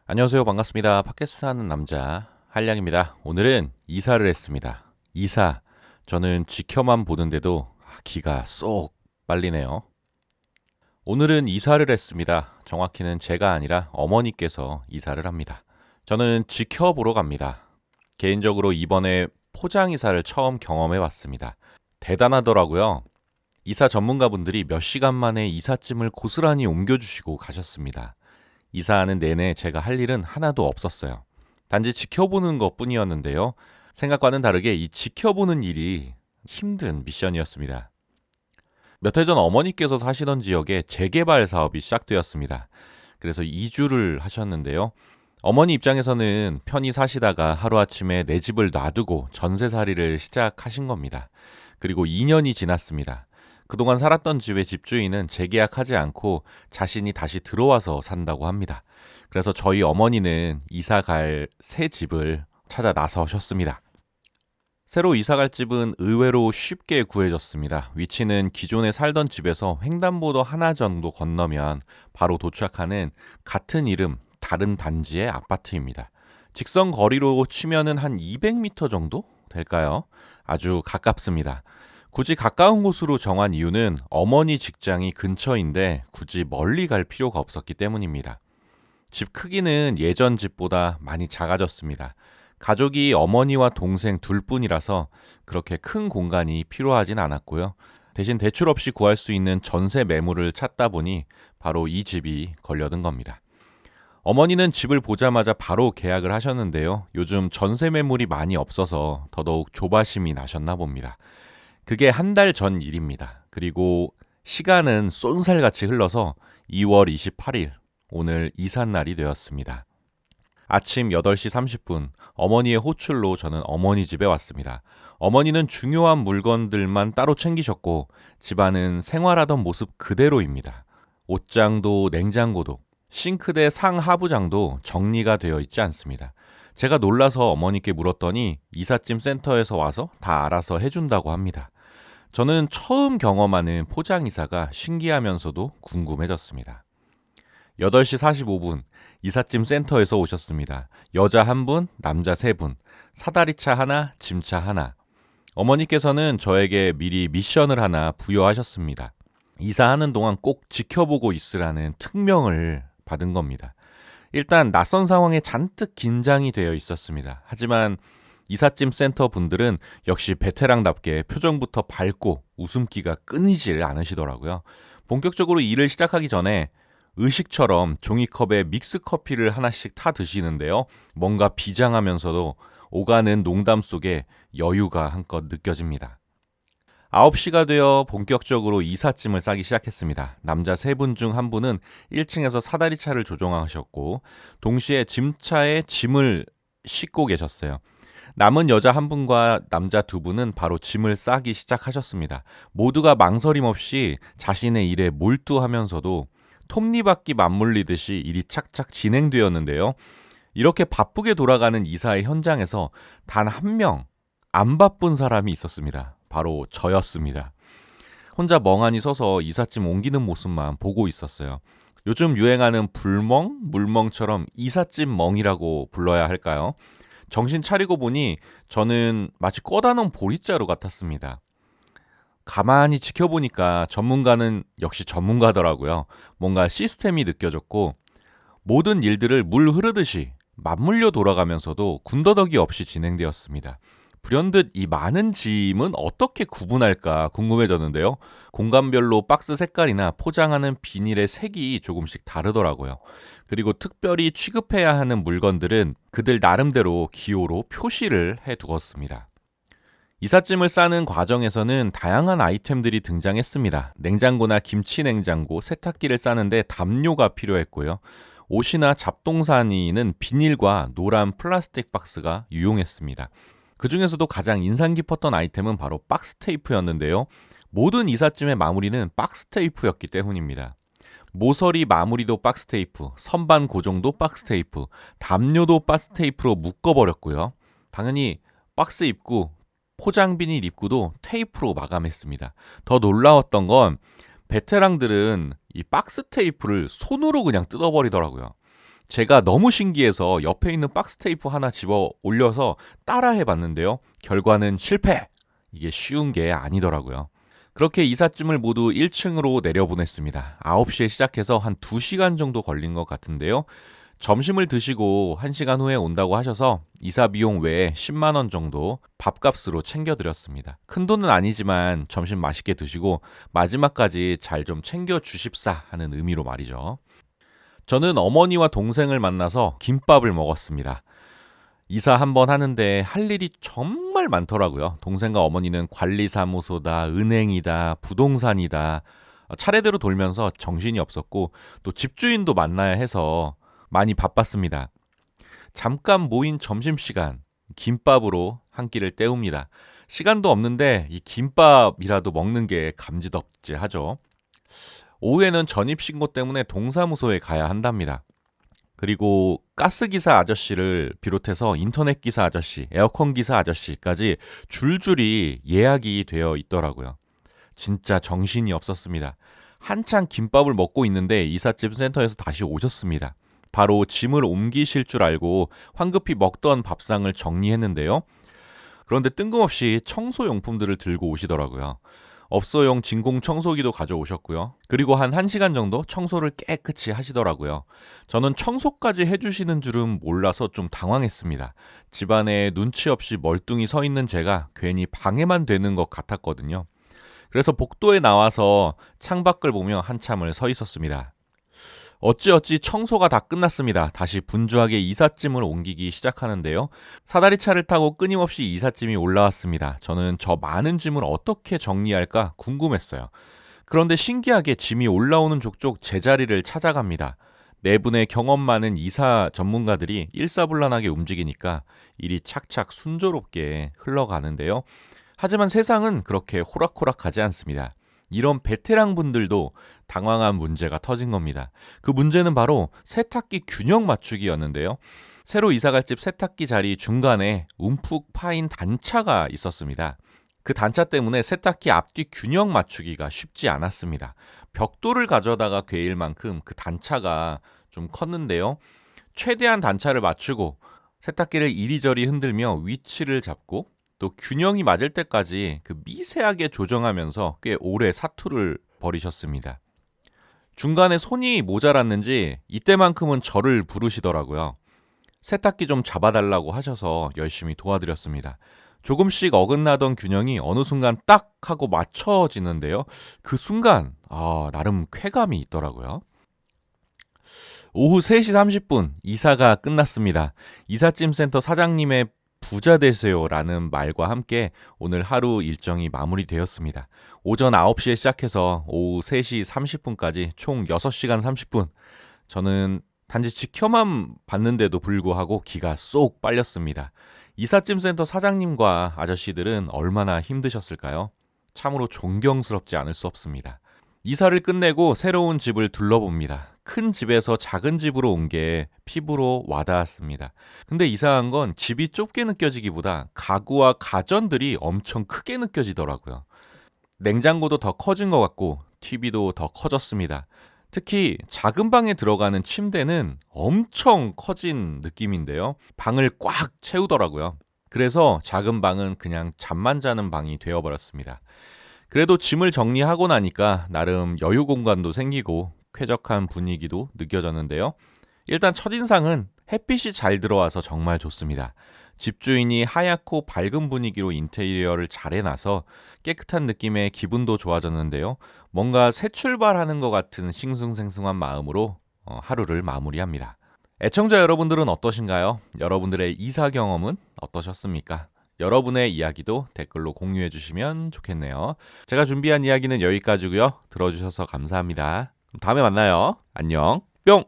안녕하세요. 반갑습니다. 팟캐스트 하는 남자 한량입니다. 오늘은 이사를 했습니다. 이사. 저는 지켜만 보는데도 기가 쏙 빨리네요. 오늘은 이사를 했습니다. 정확히는 제가 아니라 어머니께서 이사를 합니다. 저는 지켜보러 갑니다. 개인적으로 이번에 포장 이사를 처음 경험해 봤습니다. 대단하더라고요. 이사 전문가분들이 몇 시간 만에 이삿짐을 고스란히 옮겨주시고 가셨습니다. 이사하는 내내 제가 할 일은 하나도 없었어요. 단지 지켜보는 것 뿐이었는데요. 생각과는 다르게 이 지켜보는 일이 힘든 미션이었습니다. 몇 해 전 어머니께서 사시던 지역에 재개발 사업이 시작되었습니다. 그래서 이주를 하셨는데요. 어머니 입장에서는 편히 사시다가 하루아침에 내 집을 놔두고 전세살이를 시작하신 겁니다. 그리고 2년이 지났습니다. 그동안 살았던 집의 집주인은 재계약하지 않고 자신이 다시 들어와서 산다고 합니다. 그래서 저희 어머니는 이사 갈 새 집을 찾아 나서셨습니다. 새로 이사 갈 집은 의외로 쉽게 구해졌습니다. 위치는 기존에 살던 집에서 횡단보도 하나 정도 건너면 바로 도착하는 같은 이름, 다른 단지의 아파트입니다. 직선 거리로 치면은 한 200m 정도 될까요? 아주 가깝습니다. 굳이 가까운 곳으로 정한 이유는 어머니 직장이 근처인데 굳이 멀리 갈 필요가 없었기 때문입니다. 집 크기는 예전 집보다 많이 작아졌습니다. 가족이 어머니와 동생 둘뿐이라서 그렇게 큰 공간이 필요하진 않았고요. 대신 대출 없이 구할 수 있는 전세 매물을 찾다 보니 바로 이 집이 걸려든 겁니다. 어머니는 집을 보자마자 바로 계약을 하셨는데요. 요즘 전세 매물이 많이 없어서 더더욱 조바심이 나셨나 봅니다. 그게 한 달 전 일입니다. 그리고 시간은 쏜살같이 흘러서 2월 28일, 오늘 이삿날이 되었습니다. 아침 8시 30분, 어머니의 호출로 저는 어머니 집에 왔습니다. 어머니는 중요한 물건들만 따로 챙기셨고, 집안은 생활하던 모습 그대로입니다. 옷장도 냉장고도, 싱크대 상하부장도 정리가 되어 있지 않습니다. 제가 놀라서 어머니께 물었더니 이삿짐 센터에서 와서 다 알아서 해준다고 합니다. 저는 처음 경험하는 포장이사가 신기하면서도 궁금해졌습니다. 8시 45분 이삿짐 센터에서 오셨습니다. 여자 1분, 남자 3분, 사다리차 하나, 짐차 하나. 어머니께서는 저에게 미리 미션을 하나 부여하셨습니다. 이사하는 동안 꼭 지켜보고 있으라는 특명을 받은 겁니다. 일단 낯선 상황에 잔뜩 긴장이 되어 있었습니다. 하지만 이삿짐 센터 분들은 역시 베테랑답게 표정부터 밝고 웃음기가 끊이질 않으시더라고요. 본격적으로 일을 시작하기 전에 의식처럼 종이컵에 믹스커피를 하나씩 타 드시는데요. 뭔가 비장하면서도 오가는 농담 속에 여유가 한껏 느껴집니다. 9시가 되어 본격적으로 이삿짐을 싸기 시작했습니다. 남자 3분 중 1분은 1층에서 사다리차를 조종하셨고 동시에 짐차에 짐을 싣고 계셨어요. 남은 여자 1분과 남자 2분은 바로 짐을 싸기 시작하셨습니다. 모두가 망설임 없이 자신의 일에 몰두하면서도 톱니바퀴 맞물리듯이 일이 착착 진행되었는데요. 이렇게 바쁘게 돌아가는 이사의 현장에서 단 한 명 안 바쁜 사람이 있었습니다. 바로 저였습니다. 혼자 멍하니 서서 이삿짐 옮기는 모습만 보고 있었어요. 요즘 유행하는 불멍, 물멍처럼 이삿짐 멍이라고 불러야 할까요? 정신 차리고 보니 저는 마치 꺼다 놓은 보리자루 같았습니다. 가만히 지켜보니까 전문가는 역시 전문가더라고요. 뭔가 시스템이 느껴졌고 모든 일들을 물 흐르듯이 맞물려 돌아가면서도 군더더기 없이 진행되었습니다. 불현듯 이 많은 짐은 어떻게 구분할까 궁금해졌는데요. 공간별로 박스 색깔이나 포장하는 비닐의 색이 조금씩 다르더라고요. 그리고 특별히 취급해야 하는 물건들은 그들 나름대로 기호로 표시를 해두었습니다. 이삿짐을 싸는 과정에서는 다양한 아이템들이 등장했습니다. 냉장고나 김치 냉장고, 세탁기를 싸는데 담요가 필요했고요. 옷이나 잡동사니는 비닐과 노란 플라스틱 박스가 유용했습니다. 그 중에서도 가장 인상 깊었던 아이템은 바로 박스 테이프였는데요. 모든 이삿짐의 마무리는 박스 테이프였기 때문입니다. 모서리 마무리도 박스 테이프, 선반 고정도 박스 테이프, 담요도 박스 테이프로 묶어버렸고요. 당연히 박스 입구, 포장 비닐 입구도 테이프로 마감했습니다. 더 놀라웠던 건 베테랑들은 이 박스 테이프를 손으로 그냥 뜯어버리더라고요. 제가 너무 신기해서 옆에 있는 박스 테이프 하나 집어 올려서 따라해 봤는데요. 결과는 실패! 이게 쉬운 게 아니더라고요. 그렇게 이삿짐을 모두 1층으로 내려보냈습니다. 9시에 시작해서 한 2시간 정도 걸린 것 같은데요. 점심을 드시고 1시간 후에 온다고 하셔서 이사 비용 외에 10만 원 정도 밥값으로 챙겨드렸습니다. 큰돈은 아니지만 점심 맛있게 드시고 마지막까지 잘 좀 챙겨주십사 하는 의미로 말이죠. 저는 어머니와 동생을 만나서 김밥을 먹었습니다. 이사 한번 하는데 할 일이 정말 많더라고요. 동생과 어머니는 관리사무소다, 은행이다, 부동산이다. 차례대로 돌면서 정신이 없었고 또 집주인도 만나야 해서 많이 바빴습니다. 잠깐 모인 점심시간, 김밥으로 한 끼를 때웁니다. 시간도 없는데 이 김밥이라도 먹는 게 감지덕지하죠. 오후에는 전입신고 때문에 동사무소에 가야 한답니다. 그리고 가스기사 아저씨를 비롯해서 인터넷 기사 아저씨, 에어컨 기사 아저씨까지 줄줄이 예약이 되어 있더라고요. 진짜 정신이 없었습니다. 한창 김밥을 먹고 있는데 이삿짐 센터에서 다시 오셨습니다. 바로 짐을 옮기실 줄 알고 황급히 먹던 밥상을 정리했는데요. 그런데 뜬금없이 청소용품들을 들고 오시더라고요. 업소용 진공 청소기도 가져오셨고요. 그리고 한 1시간 정도 청소를 깨끗이 하시더라고요. 저는 청소까지 해주시는 줄은 몰라서 좀 당황했습니다. 집안에 눈치 없이 멀뚱히 서 있는 제가 괜히 방해만 되는 것 같았거든요. 그래서 복도에 나와서 창밖을 보며 한참을 서 있었습니다. 어찌어찌 청소가 다 끝났습니다. 다시 분주하게 이삿짐을 옮기기 시작하는데요. 사다리차를 타고 끊임없이 이삿짐이 올라왔습니다. 저는 저 많은 짐을 어떻게 정리할까 궁금했어요. 그런데 신기하게 짐이 올라오는 족족 제자리를 찾아갑니다. 네 분의 경험 많은 이사 전문가들이 일사불란하게 움직이니까 일이 착착 순조롭게 흘러가는데요. 하지만 세상은 그렇게 호락호락하지 않습니다. 이런 베테랑 분들도 당황한 문제가 터진 겁니다. 그 문제는 바로 세탁기 균형 맞추기였는데요. 새로 이사갈 집 세탁기 자리 중간에 움푹 파인 단차가 있었습니다. 그 단차 때문에 세탁기 앞뒤 균형 맞추기가 쉽지 않았습니다. 벽돌을 가져다가 괴일 만큼 그 단차가 좀 컸는데요. 최대한 단차를 맞추고 세탁기를 이리저리 흔들며 위치를 잡고 또 균형이 맞을 때까지 그 미세하게 조정하면서 꽤 오래 사투를 벌이셨습니다. 중간에 손이 모자랐는지 이때만큼은 저를 부르시더라고요. 세탁기 좀 잡아달라고 하셔서 열심히 도와드렸습니다. 조금씩 어긋나던 균형이 어느 순간 딱 하고 맞춰지는데요. 그 순간 나름 쾌감이 있더라고요. 오후 3시 30분 이사가 끝났습니다. 이삿짐 센터 사장님의 부자 되세요라는 말과 함께 오늘 하루 일정이 마무리되었습니다. 오전 9시에 시작해서 오후 3시 30분까지 총 6시간 30분. 저는 단지 지켜만 봤는데도 불구하고 기가 쏙 빨렸습니다. 이삿짐 센터 사장님과 아저씨들은 얼마나 힘드셨을까요? 참으로 존경스럽지 않을 수 없습니다. 이사를 끝내고 새로운 집을 둘러봅니다. 큰 집에서 작은 집으로 온 게 피부로 와닿았습니다. 근데 이상한 건 집이 좁게 느껴지기보다 가구와 가전들이 엄청 크게 느껴지더라고요. 냉장고도 더 커진 것 같고 TV도 더 커졌습니다. 특히 작은 방에 들어가는 침대는 엄청 커진 느낌인데요. 방을 꽉 채우더라고요. 그래서 작은 방은 그냥 잠만 자는 방이 되어버렸습니다. 그래도 짐을 정리하고 나니까 나름 여유 공간도 생기고 쾌적한 분위기도 느껴졌는데요. 일단 첫인상은 햇빛이 잘 들어와서 정말 좋습니다. 집주인이 하얗고 밝은 분위기로 인테리어를 잘 해놔서 깨끗한 느낌에 기분도 좋아졌는데요. 뭔가 새 출발하는 것 같은 싱숭생숭한 마음으로 하루를 마무리합니다. 애청자 여러분들은 어떠신가요? 여러분들의 이사 경험은 어떠셨습니까? 여러분의 이야기도 댓글로 공유해 주시면 좋겠네요. 제가 준비한 이야기는 여기까지고요. 들어주셔서 감사합니다. 다음에 만나요. 안녕. 뿅!